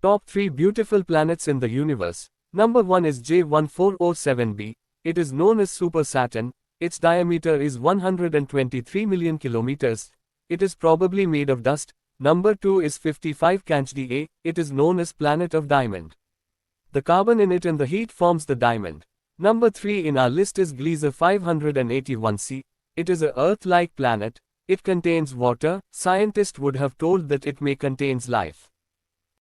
Top 3 beautiful planets in the universe. Number 1 is J1407b. It is known as Super Saturn. Its diameter is 123 million kilometers. It is probably made of dust. Number 2 is 55 Canch A. It is known as Planet of Diamond. The carbon in it and the heat forms the diamond. Number 3 in our list is Gliese 581c. It is a Earth-like planet. It contains water. Scientists would have told that it may contains life.